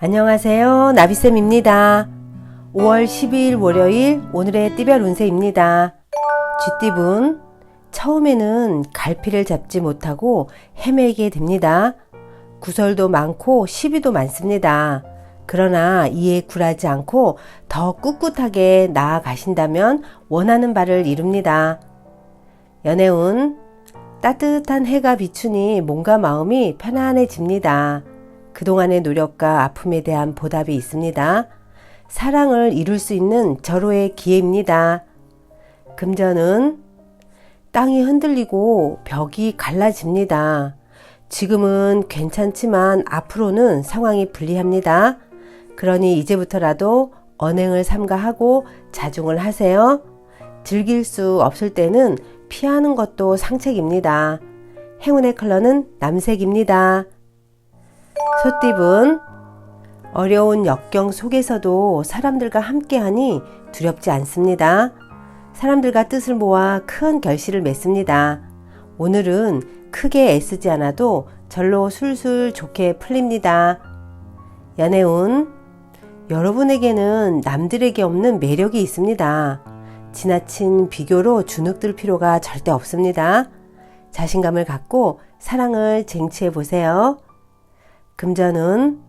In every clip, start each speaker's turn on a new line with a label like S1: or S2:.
S1: 안녕하세요. 나비쌤입니다. 5월 12일 월요일 오늘의 띠별 운세입니다. 쥐띠분, 처음에는 갈피를 잡지 못하고 헤매게 됩니다. 구설도 많고 시비도 많습니다. 그러나 이에 굴하지 않고 더 꿋꿋하게 나아가신다면 원하는 바를 이룹니다. 연애운, 따뜻한 해가 비추니 몸과 마음이 편안해집니다. 그동안의 노력과 아픔에 대한 보답이 있습니다. 사랑을 이룰 수 있는 절호의 기회입니다. 금전은 땅이 흔들리고 벽이 갈라집니다. 지금은 괜찮지만 앞으로는 상황이 불리합니다. 그러니 이제부터라도 언행을 삼가하고 자중을 하세요. 즐길 수 없을 때는 피하는 것도 상책입니다. 행운의 컬러는 남색입니다. 소띠분, 어려운 역경 속에서도 사람들과 함께하니 두렵지 않습니다. 사람들과 뜻을 모아 큰 결실을 맺습니다. 오늘은 크게 애쓰지 않아도 절로 술술 좋게 풀립니다. 연애운, 여러분에게는 남들에게 없는 매력이 있습니다. 지나친 비교로 주눅들 필요가 절대 없습니다. 자신감을 갖고 사랑을 쟁취해 보세요. 금전은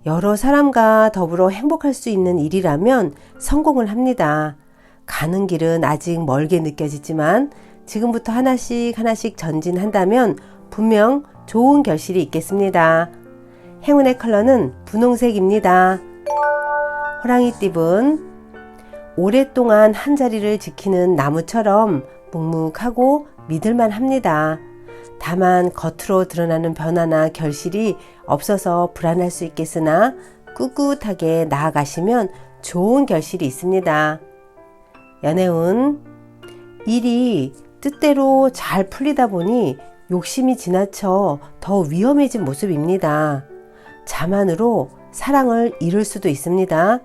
S1: 여러 사람과 더불어 행복할 수 있는 일이라면 성공을 합니다. 가는 길은 아직 멀게 느껴지지만 지금부터 하나씩 전진한다면 분명 좋은 결실이 있겠습니다. 행운의 컬러는 분홍색입니다. 호랑이띠분, 오랫동안 한자리를 지키는 나무처럼 묵묵하고 믿을만 합니다. 다만 겉으로 드러나는 변화나 결실이 없어서 불안할 수 있겠으나 꿋꿋하게 나아가시면 좋은 결실이 있습니다. 연애운, 일이 뜻대로 잘 풀리다 보니 욕심이 지나쳐 더 위험해진 모습입니다. 자만으로 사랑을 이룰 수도 있습니다.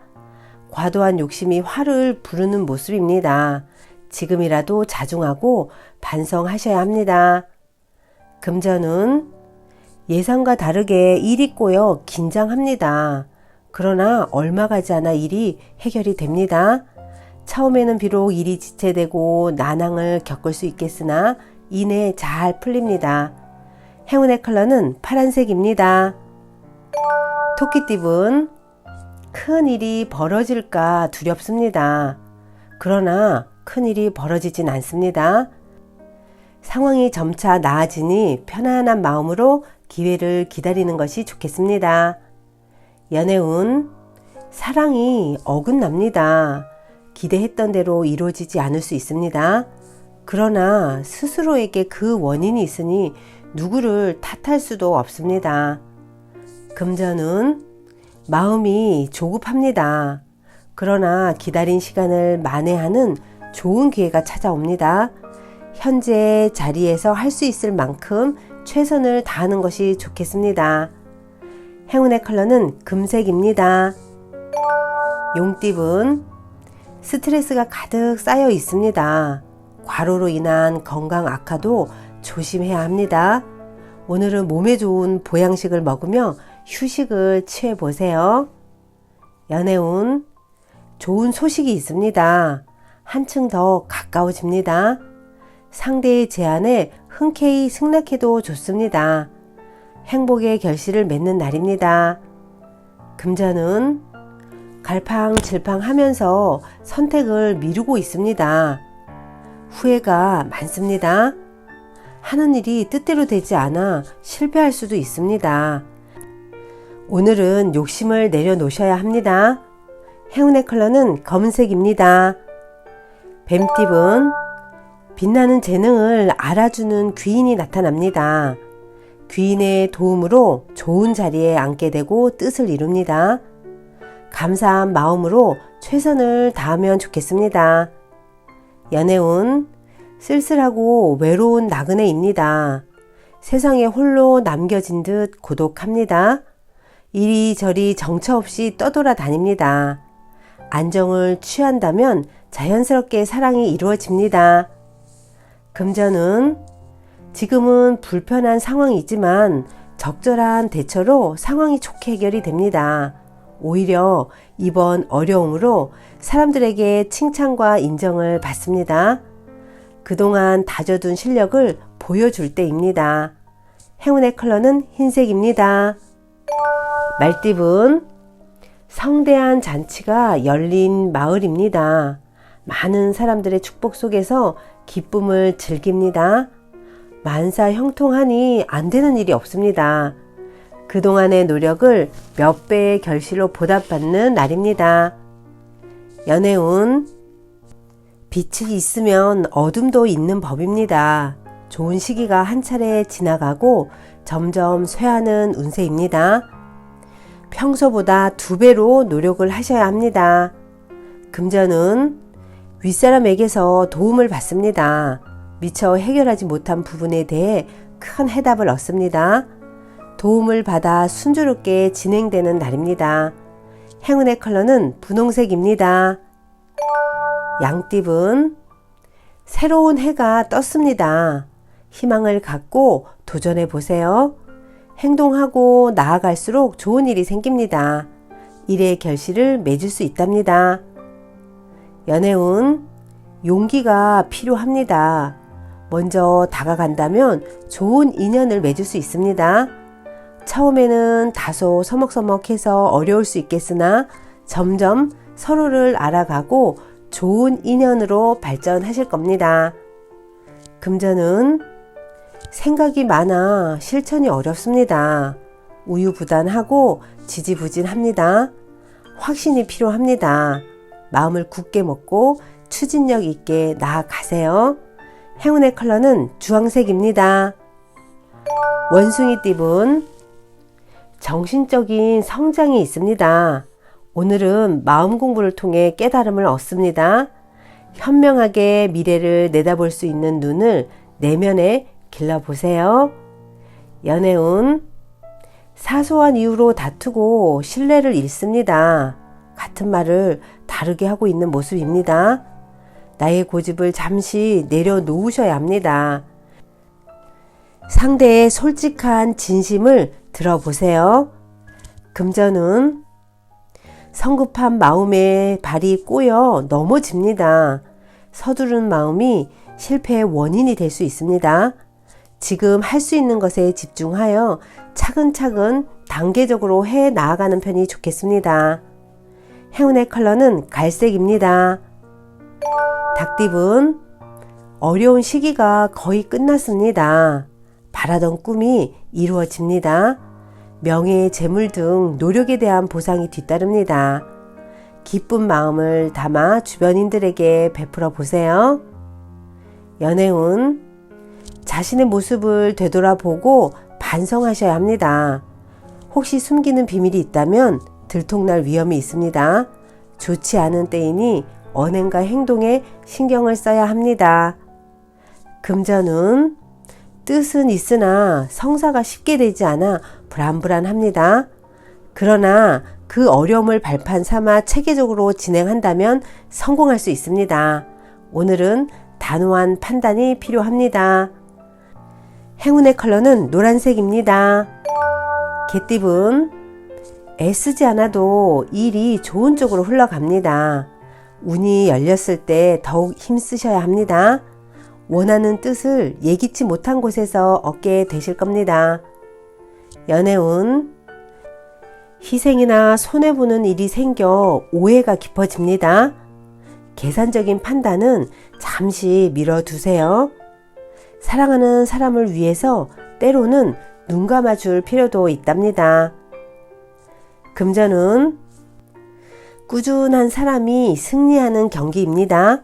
S1: 과도한 욕심이 화를 부르는 모습입니다. 지금이라도 자중하고 반성하셔야 합니다. 금전은 예상과 다르게 일이 꼬여 긴장합니다. 그러나 얼마 가지 않아 일이 해결이 됩니다. 처음에는 비록 일이 지체되고 난항을 겪을 수 있겠으나 이내 잘 풀립니다. 행운의 컬러는 파란색입니다. 토끼띠분, 큰 일이 벌어질까 두렵습니다. 그러나 큰 일이 벌어지진 않습니다. 상황이 점차 나아지니 편안한 마음으로 기회를 기다리는 것이 좋겠습니다. 연애운, 사랑이 어긋납니다. 기대했던 대로 이루어지지 않을 수 있습니다. 그러나 스스로에게 그 원인이 있으니 누구를 탓할 수도 없습니다. 금전은 마음이 조급합니다. 그러나 기다린 시간을 만회하는 좋은 기회가 찾아옵니다. 현재 자리에서 할 수 있을 만큼 최선을 다하는 것이 좋겠습니다. 행운의 컬러는 금색입니다. 용띠분, 스트레스가 가득 쌓여 있습니다. 과로로 인한 건강 악화도 조심해야 합니다. 오늘은 몸에 좋은 보양식을 먹으며 휴식을 취해 보세요. 연애운, 좋은 소식이 있습니다. 한층 더 가까워집니다. 상대의 제안에 흔쾌히 승낙해도 좋습니다. 행복의 결실을 맺는 날입니다. 금전은 갈팡질팡 하면서 선택을 미루고 있습니다. 후회가 많습니다. 하는 일이 뜻대로 되지 않아 실패할 수도 있습니다. 오늘은 욕심을 내려놓으셔야 합니다. 행운의 컬러는 검은색입니다. 뱀띠분, 빛나는 재능을 알아주는 귀인이 나타납니다. 귀인의 도움으로 좋은 자리에 앉게 되고 뜻을 이룹니다. 감사한 마음으로 최선을 다하면 좋겠습니다. 연애운, 쓸쓸하고 외로운 나그네입니다. 세상에 홀로 남겨진 듯 고독합니다. 이리저리 정처 없이 떠돌아 다닙니다. 안정을 취한다면 자연스럽게 사랑이 이루어집니다. 금전은 지금은 불편한 상황이지만 적절한 대처로 상황이 좋게 해결이 됩니다. 오히려 이번 어려움으로 사람들에게 칭찬과 인정을 받습니다. 그동안 다져둔 실력을 보여줄 때입니다. 행운의 컬러는 흰색입니다. 말띠분, 성대한 잔치가 열린 마을입니다. 많은 사람들의 축복 속에서 기쁨을 즐깁니다. 만사 형통하니 안 되는 일이 없습니다. 그동안의 노력을 몇 배의 결실로 보답받는 날입니다. 연애운, 빛이 있으면 어둠도 있는 법입니다. 좋은 시기가 한 차례 지나가고 점점 쇠하는 운세입니다. 평소보다 2배로 노력을 하셔야 합니다. 금전운, 윗사람에게서 도움을 받습니다. 미처 해결하지 못한 부분에 대해 큰 해답을 얻습니다. 도움을 받아 순조롭게 진행되는 날입니다. 행운의 컬러는 분홍색입니다. 양띠분, 새로운 해가 떴습니다. 희망을 갖고 도전해 보세요. 행동하고 나아갈수록 좋은 일이 생깁니다. 일의 결실을 맺을 수 있답니다. 연애운, 용기가 필요합니다. 먼저 다가간다면 좋은 인연을 맺을 수 있습니다. 처음에는 다소 서먹서먹해서 어려울 수 있겠으나 점점 서로를 알아가고 좋은 인연으로 발전하실 겁니다. 금전은 생각이 많아 실천이 어렵습니다. 우유부단하고 지지부진합니다. 확신이 필요합니다. 마음을 굳게 먹고 추진력 있게 나아가세요. 행운의 컬러는 주황색입니다. 원숭이띠분, 정신적인 성장이 있습니다. 오늘은 마음 공부를 통해 깨달음을 얻습니다. 현명하게 미래를 내다볼 수 있는 눈을 내면에 길러보세요. 연애운, 사소한 이유로 다투고 신뢰를 잃습니다. 같은 말을 다르게 하고 있는 모습입니다. 나의 고집을 잠시 내려놓으셔야 합니다. 상대의 솔직한 진심을 들어보세요. 금전운, 성급한 마음에 발이 꼬여 넘어집니다. 서두른 마음이 실패의 원인이 될 수 있습니다. 지금 할 수 있는 것에 집중하여 차근차근 단계적으로 해 나아가는 편이 좋겠습니다. 행운의 컬러는 갈색입니다. 닭띠분, 어려운 시기가 거의 끝났습니다. 바라던 꿈이 이루어집니다. 명예, 재물 등 노력에 대한 보상이 뒤따릅니다. 기쁜 마음을 담아 주변인들에게 베풀어 보세요. 연애운, 자신의 모습을 되돌아보고 반성하셔야 합니다. 혹시 숨기는 비밀이 있다면 들통날 위험이 있습니다. 좋지 않은 때이니 언행과 행동에 신경을 써야 합니다. 금전운, 뜻은 있으나 성사가 쉽게 되지 않아 불안불안합니다. 그러나 그 어려움을 발판 삼아 체계적으로 진행한다면 성공할 수 있습니다. 오늘은 단호한 판단이 필요합니다. 행운의 컬러는 노란색입니다. 개띠분, 애쓰지 않아도 일이 좋은 쪽으로 흘러갑니다. 운이 열렸을 때 더욱 힘쓰셔야 합니다. 원하는 뜻을 예기치 못한 곳에서 얻게 되실 겁니다. 연애운, 희생이나 손해보는 일이 생겨 오해가 깊어집니다. 계산적인 판단은 잠시 미뤄두세요. 사랑하는 사람을 위해서 때로는 눈 감아줄 필요도 있답니다. 금전운, 꾸준한 사람이 승리하는 경기입니다.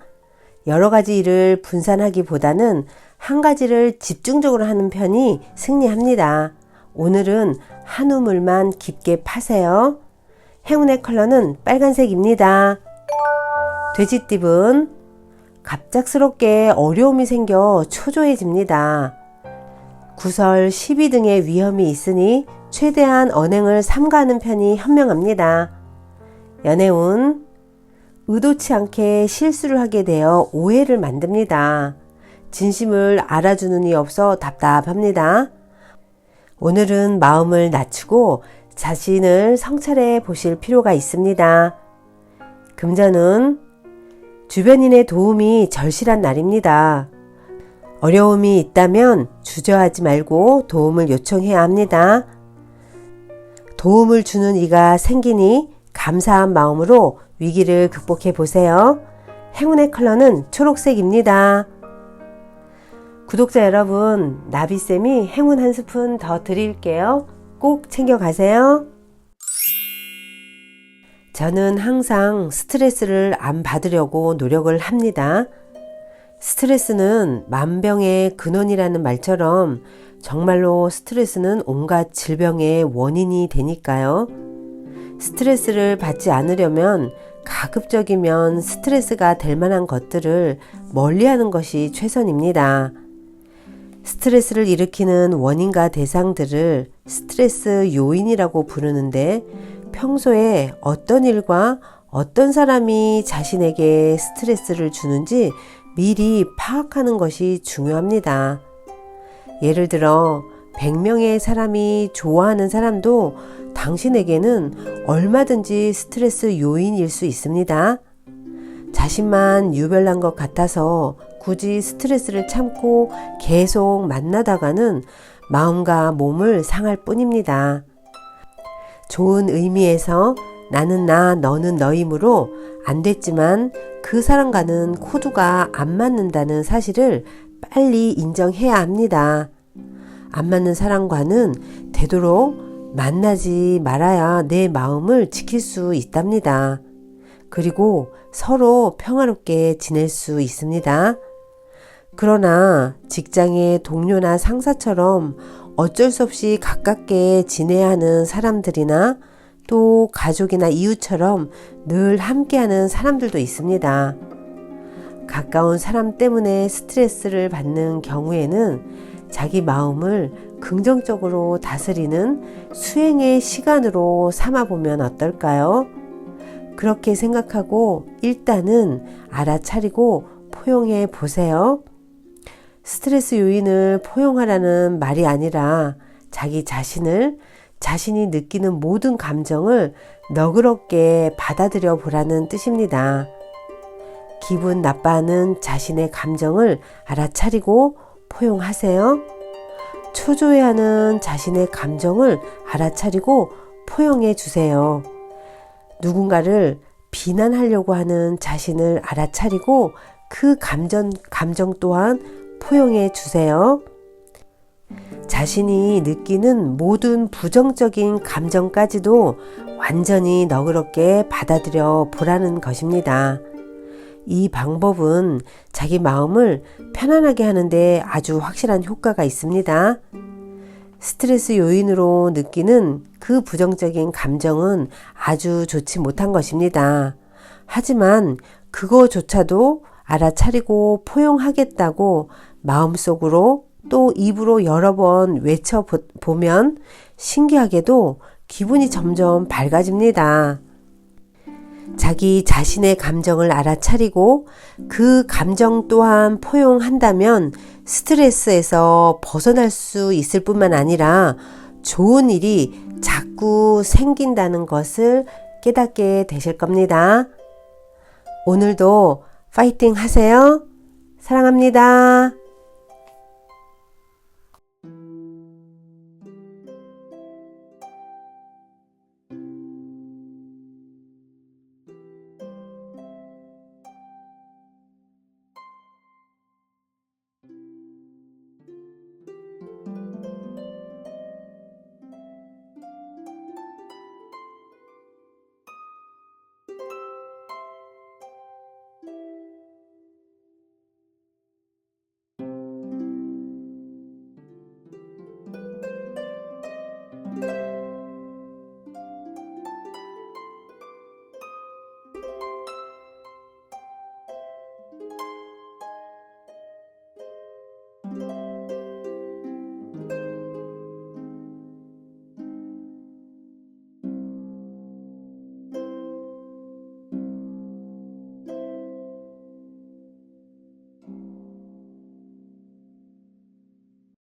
S1: 여러 가지 일을 분산하기보다는 한 가지를 집중적으로 하는 편이 승리합니다. 오늘은 한 우물만 깊게 파세요. 행운의 컬러는 빨간색입니다. 돼지띠분, 갑작스럽게 어려움이 생겨 초조해집니다. 구설, 시비 등의 위험이 있으니 최대한 언행을 삼가하는 편이 현명합니다. 연애운, 의도치 않게 실수를 하게 되어 오해를 만듭니다. 진심을 알아주는 이 없어 답답합니다. 오늘은 마음을 낮추고 자신을 성찰해 보실 필요가 있습니다. 금전은 주변인의 도움이 절실한 날입니다. 어려움이 있다면 주저하지 말고 도움을 요청해야 합니다. 도움을 주는 이가 생기니 감사한 마음으로 위기를 극복해 보세요. 행운의 컬러는 초록색입니다. 구독자 여러분, 나비쌤이 행운 한 스푼 더 드릴게요. 꼭 챙겨가세요. 저는 항상 스트레스를 안 받으려고 노력을 합니다. 스트레스는 만병의 근원이라는 말처럼 정말로 스트레스는 온갖 질병의 원인이 되니까요. 스트레스를 받지 않으려면 가급적이면 스트레스가 될 만한 것들을 멀리하는 것이 최선입니다. 스트레스를 일으키는 원인과 대상들을 스트레스 요인이라고 부르는데 평소에 어떤 일과 어떤 사람이 자신에게 스트레스를 주는지 미리 파악하는 것이 중요합니다. 예를 들어 100명의 사람이 좋아하는 사람도 당신에게는 얼마든지 스트레스 요인일 수 있습니다. 자신만 유별난 것 같아서 굳이 스트레스를 참고 계속 만나다가는 마음과 몸을 상할 뿐입니다. 좋은 의미에서 나는 나, 너는 너이므로 안 됐지만 그 사람과는 코드가 안 맞는다는 사실을 빨리 인정해야 합니다. 안 맞는 사람과는 되도록 만나지 말아야 내 마음을 지킬 수 있답니다. 그리고 서로 평화롭게 지낼 수 있습니다. 그러나 직장의 동료나 상사처럼 어쩔 수 없이 가깝게 지내야 하는 사람들이나 또 가족이나 이웃처럼 늘 함께하는 사람들도 있습니다. 가까운 사람 때문에 스트레스를 받는 경우에는 자기 마음을 긍정적으로 다스리는 수행의 시간으로 삼아보면 어떨까요? 그렇게 생각하고 일단은 알아차리고 포용해 보세요. 스트레스 요인을 포용하라는 말이 아니라 자기 자신을 자신이 느끼는 모든 감정을 너그럽게 받아들여 보라는 뜻입니다. 기분 나빠하는 자신의 감정을 알아차리고 포용하세요. 초조해하는 자신의 감정을 알아차리고 포용해 주세요. 누군가를 비난하려고 하는 자신을 알아차리고 그 감정 또한 포용해 주세요. 자신이 느끼는 모든 부정적인 감정까지도 완전히 너그럽게 받아들여 보라는 것입니다. 이 방법은 자기 마음을 편안하게 하는데 아주 확실한 효과가 있습니다. 스트레스 요인으로 느끼는 그 부정적인 감정은 아주 좋지 못한 것입니다. 하지만 그거조차도 알아차리고 포용하겠다고 마음속으로 또 입으로 여러 번 외쳐보면 신기하게도 기분이 점점 밝아집니다. 자기 자신의 감정을 알아차리고 그 감정 또한 포용한다면 스트레스에서 벗어날 수 있을 뿐만 아니라 좋은 일이 자꾸 생긴다는 것을 깨닫게 되실 겁니다. 오늘도 파이팅 하세요. 사랑합니다.